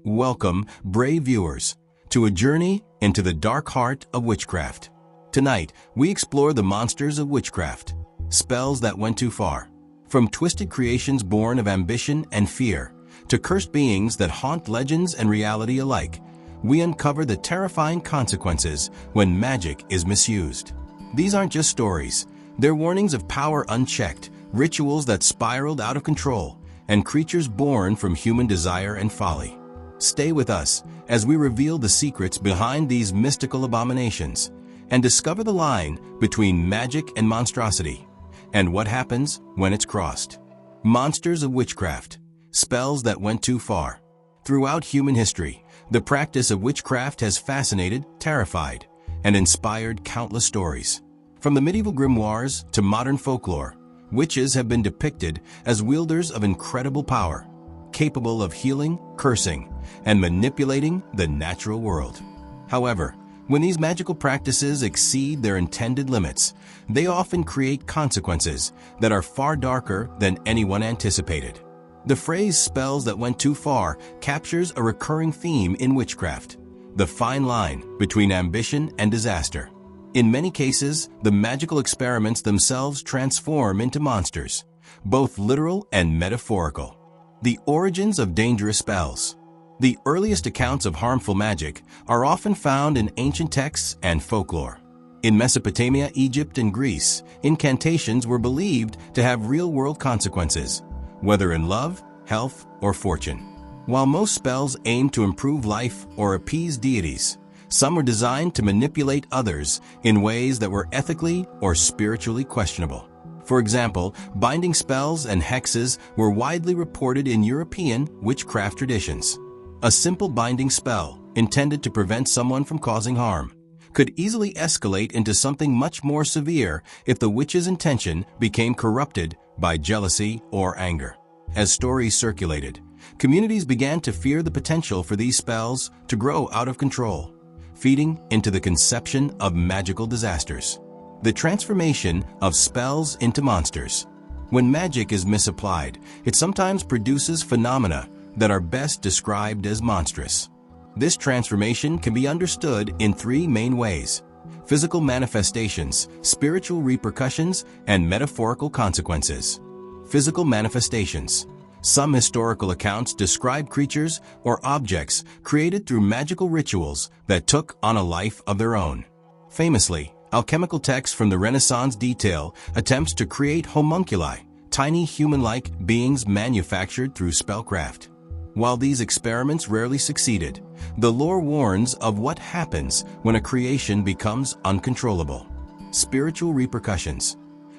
Welcome, brave viewers, to a journey into the dark heart of witchcraft. Tonight, we explore the monsters of witchcraft, spells that went too far. From twisted creations born of ambition and fear, to cursed beings that haunt legends and reality alike, we uncover the terrifying consequences when magic is misused. These aren't just stories. They're warnings of power unchecked, rituals that spiraled out of control, and creatures born from human desire and folly. Stay with us as we reveal the secrets behind these mystical abominations and discover the line between magic and monstrosity, and what happens when it's crossed. Monsters of witchcraft, spells that went too far. Throughout human history, the practice of witchcraft has fascinated, terrified, and inspired countless stories. From the medieval grimoires to modern folklore, witches have been depicted as wielders of incredible power, capable of healing, cursing, and manipulating the natural world. However, when these magical practices exceed their intended limits, they often create consequences that are far darker than anyone anticipated. The phrase "spells that went too far" captures a recurring theme in witchcraft: the fine line between ambition and disaster. In many cases, the magical experiments themselves transform into monsters, both literal and metaphorical. The origins of dangerous spells. The earliest accounts of harmful magic are often found in ancient texts and folklore. In Mesopotamia, Egypt, and Greece, incantations were believed to have real-world consequences, whether in love, health, or fortune. While most spells aimed to improve life or appease deities, some were designed to manipulate others in ways that were ethically or spiritually questionable. For example, binding spells and hexes were widely reported in European witchcraft traditions. A simple binding spell, intended to prevent someone from causing harm, could easily escalate into something much more severe if the witch's intention became corrupted by jealousy or anger. As stories circulated, communities began to fear the potential for these spells to grow out of control, feeding into the conception of magical disasters. The transformation of spells into monsters. When magic is misapplied, it sometimes produces phenomena that are best described as monstrous. This transformation can be understood in three main ways: physical manifestations, spiritual repercussions, and metaphorical consequences. Physical manifestations. Some historical accounts describe creatures or objects created through magical rituals that took on a life of their own. Famously, alchemical texts from the Renaissance detail attempts to create homunculi, tiny human-like beings manufactured through spellcraft. While these experiments rarely succeeded, the lore warns of what happens when a creation becomes uncontrollable. Spiritual repercussions.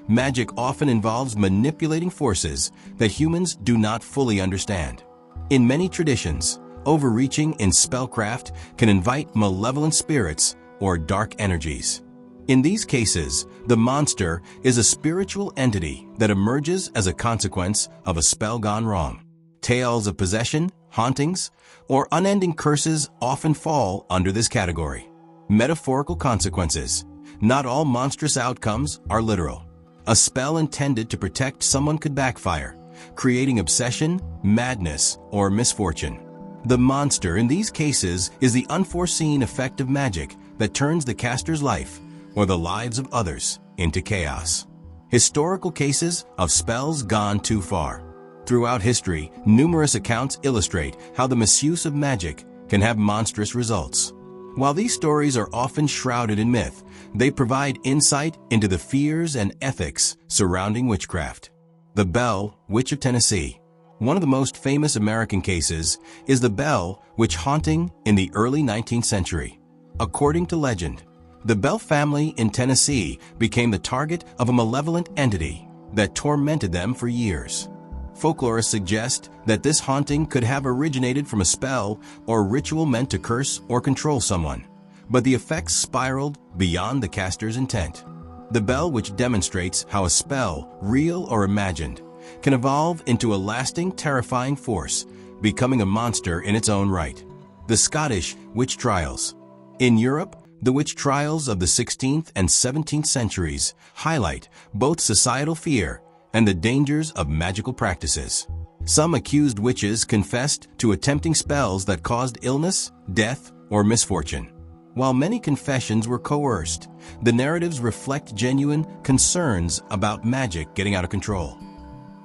Magic often involves manipulating forces that humans do not fully understand. In many traditions, overreaching in spellcraft can invite malevolent spirits or dark energies. In these cases, the monster is a spiritual entity that emerges as a consequence of a spell gone wrong. Tales of possession, hauntings, or unending curses often fall under this category. Metaphorical consequences. Not all monstrous outcomes are literal. A spell intended to protect someone could backfire, creating obsession, madness, or misfortune. The monster in these cases is the unforeseen effect of magic that turns the caster's life or the lives of others into chaos. Historical cases of spells gone too far. Throughout history, numerous accounts illustrate how the misuse of magic can have monstrous results. While these stories are often shrouded in myth, they provide insight into the fears and ethics surrounding witchcraft. The Bell Witch of Tennessee. One of the most famous American cases is the Bell Witch haunting in the early 19th century. According to legend, the Bell family in Tennessee became the target of a malevolent entity that tormented them for years. Folklorists suggest that this haunting could have originated from a spell or ritual meant to curse or control someone, but the effects spiraled beyond the caster's intent. The Bell Witch demonstrates how a spell, real or imagined, can evolve into a lasting, terrifying force, becoming a monster in its own right. The Scottish Witch Trials. In Europe, the witch trials of the 16th and 17th centuries highlight both societal fear and the dangers of magical practices. Some accused witches confessed to attempting spells that caused illness, death, or misfortune. While many confessions were coerced, the narratives reflect genuine concerns about magic getting out of control.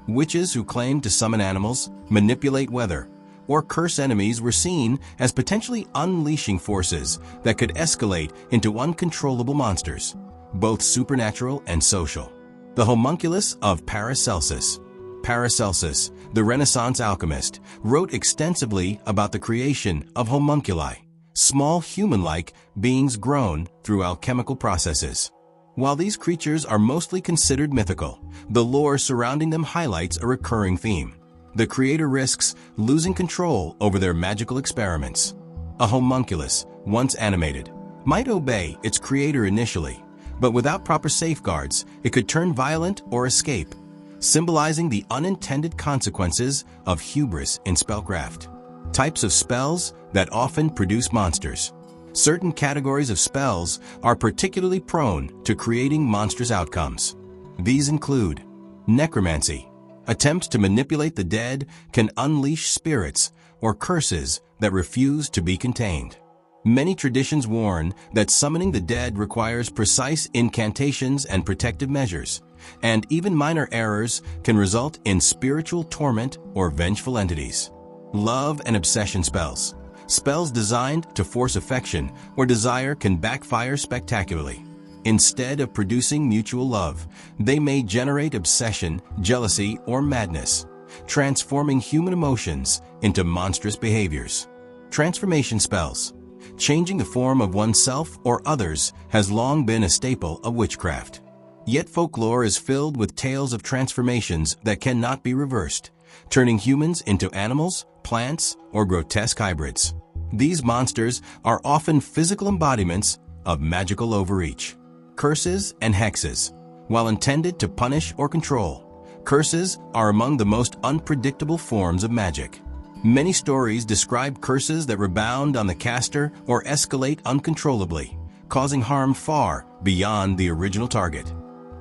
Witches who claimed to summon animals, manipulate weather, or curse enemies were seen as potentially unleashing forces that could escalate into uncontrollable monsters, both supernatural and social. The homunculus of Paracelsus. Paracelsus, the Renaissance alchemist, wrote extensively about the creation of homunculi, small human-like beings grown through alchemical processes. While these creatures are mostly considered mythical, the lore surrounding them highlights a recurring theme. The creator risks losing control over their magical experiments. A homunculus, once animated, might obey its creator initially, but without proper safeguards, it could turn violent or escape, symbolizing the unintended consequences of hubris in spellcraft. Types of spells that often produce monsters. Certain categories of spells are particularly prone to creating monstrous outcomes. These include necromancy. Attempts to manipulate the dead can unleash spirits or curses that refuse to be contained. Many traditions warn that summoning the dead requires precise incantations and protective measures, and even minor errors can result in spiritual torment or vengeful entities. Love and obsession spells. Spells designed to force affection or desire can backfire spectacularly. Instead of producing mutual love, they may generate obsession, jealousy, or madness, transforming human emotions into monstrous behaviors. Transformation spells. Changing the form of oneself or others has long been a staple of witchcraft. Yet folklore is filled with tales of transformations that cannot be reversed, turning humans into animals, plants, or grotesque hybrids. These monsters are often physical embodiments of magical overreach. Curses and hexes. While intended to punish or control, curses are among the most unpredictable forms of magic. Many stories describe curses that rebound on the caster or escalate uncontrollably, causing harm far beyond the original target.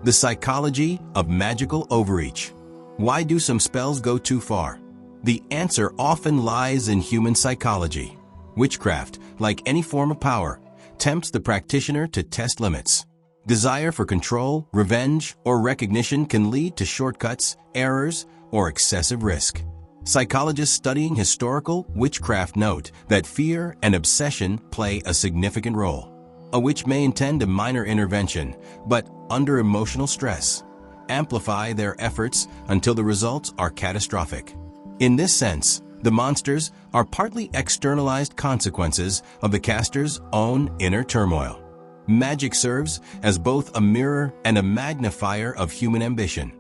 The psychology of magical overreach. Why do some spells go too far? The answer often lies in human psychology. Witchcraft, like any form of power, tempts the practitioner to test limits. Desire for control, revenge, or recognition can lead to shortcuts, errors, or excessive risk. Psychologists studying historical witchcraft note that fear and obsession play a significant role. A witch may intend a minor intervention, but under emotional stress, amplify their efforts until the results are catastrophic. In this sense, the monsters are partly externalized consequences of the caster's own inner turmoil. Magic serves as both a mirror and a magnifier of human ambition.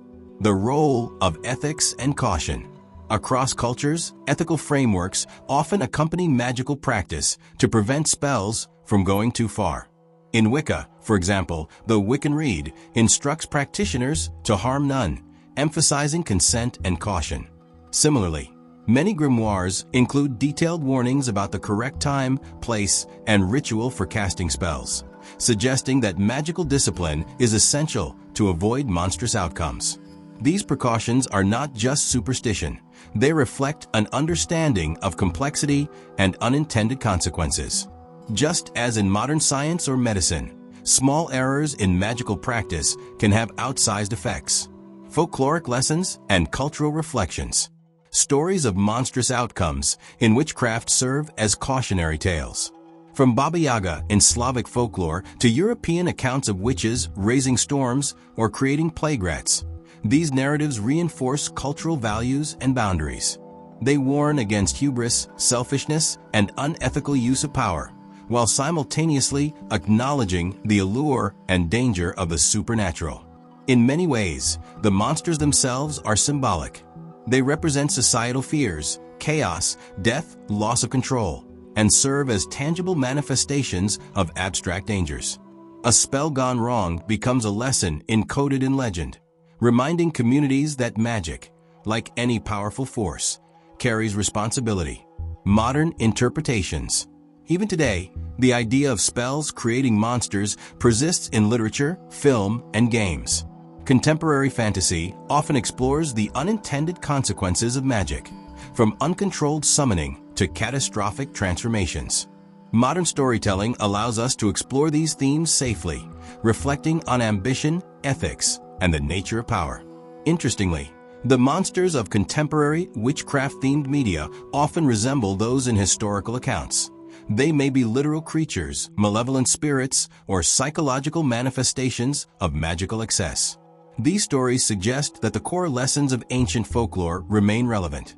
The role of ethics and caution. Across cultures, ethical frameworks often accompany magical practice to prevent spells from going too far. In Wicca, for example, the Wiccan Rede instructs practitioners to harm none, emphasizing consent and caution. Similarly, many grimoires include detailed warnings about the correct time, place, and ritual for casting spells, suggesting that magical discipline is essential to avoid monstrous outcomes. These precautions are not just superstition. They reflect an understanding of complexity and unintended consequences. Just as in modern science or medicine, small errors in magical practice can have outsized effects. Folkloric lessons and cultural reflections. Stories of monstrous outcomes in witchcraft serve as cautionary tales. From Baba Yaga in Slavic folklore to European accounts of witches raising storms or creating plague rats, these narratives reinforce cultural values and boundaries. They warn against hubris, selfishness, and unethical use of power, while simultaneously acknowledging the allure and danger of the supernatural. In many ways, the monsters themselves are symbolic. They represent societal fears, chaos, death, loss of control, and serve as tangible manifestations of abstract dangers. A spell gone wrong becomes a lesson encoded in legend, reminding communities that magic, like any powerful force, carries responsibility. Modern interpretations. Even today, the idea of spells creating monsters persists in literature, film, and games. Contemporary fantasy often explores the unintended consequences of magic, from uncontrolled summoning to catastrophic transformations. Modern storytelling allows us to explore these themes safely, reflecting on ambition, ethics, and the nature of power. Interestingly, the monsters of contemporary witchcraft-themed media often resemble those in historical accounts. They may be literal creatures, malevolent spirits, or psychological manifestations of magical excess. These stories suggest that the core lessons of ancient folklore remain relevant.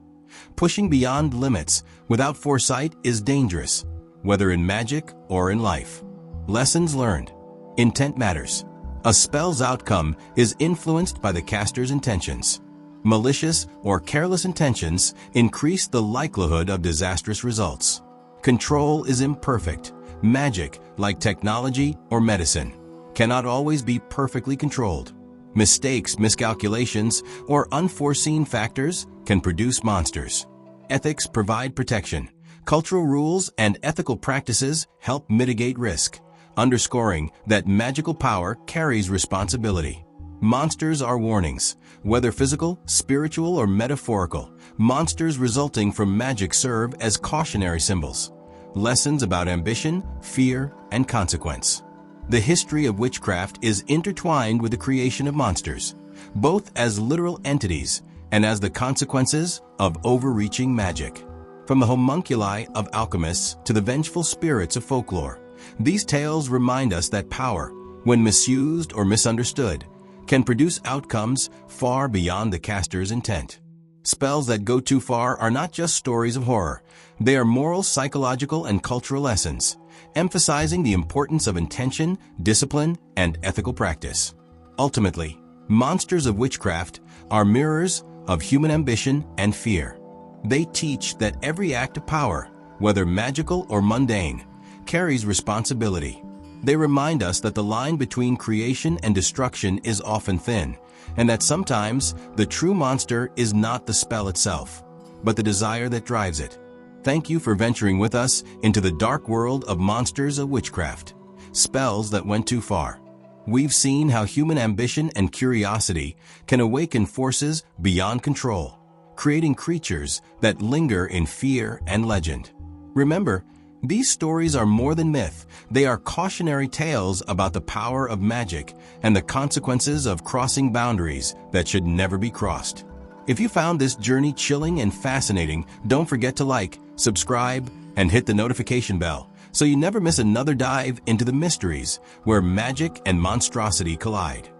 Pushing beyond limits without foresight is dangerous, whether in magic or in life. Lessons learned. Intent matters. A spell's outcome is influenced by the caster's intentions. Malicious or careless intentions increase the likelihood of disastrous results. Control is imperfect. Magic, like technology or medicine, cannot always be perfectly controlled. Mistakes, miscalculations, or unforeseen factors can produce monsters. Ethics provide protection. Cultural rules and ethical practices help mitigate risk, underscoring that magical power carries responsibility. Monsters are warnings. Whether physical, spiritual, or metaphorical, monsters resulting from magic serve as cautionary symbols. Lessons about ambition, fear, and consequence. The history of witchcraft is intertwined with the creation of monsters, both as literal entities and as the consequences of overreaching magic. From the homunculi of alchemists to the vengeful spirits of folklore, these tales remind us that power, when misused or misunderstood, can produce outcomes far beyond the caster's intent. Spells that go too far are not just stories of horror. They are moral, psychological, and cultural lessons, emphasizing the importance of intention, discipline, and ethical practice. Ultimately, Monsters of Witchcraft are mirrors of human ambition and fear. They teach that every act of power, whether magical or mundane, carries responsibility. They remind us that the line between creation and destruction is often thin, and that sometimes the true monster is not the spell itself, but the desire that drives it. Thank you for venturing with us into the dark world of Monsters of Witchcraft, spells that went too far. We've seen how human ambition and curiosity can awaken forces beyond control, creating creatures that linger in fear and legend. Remember, these stories are more than myth. They are cautionary tales about the power of magic and the consequences of crossing boundaries that should never be crossed. If you found this journey chilling and fascinating, don't forget to like, subscribe, and hit the notification bell so you never miss another dive into the mysteries where magic and monstrosity collide.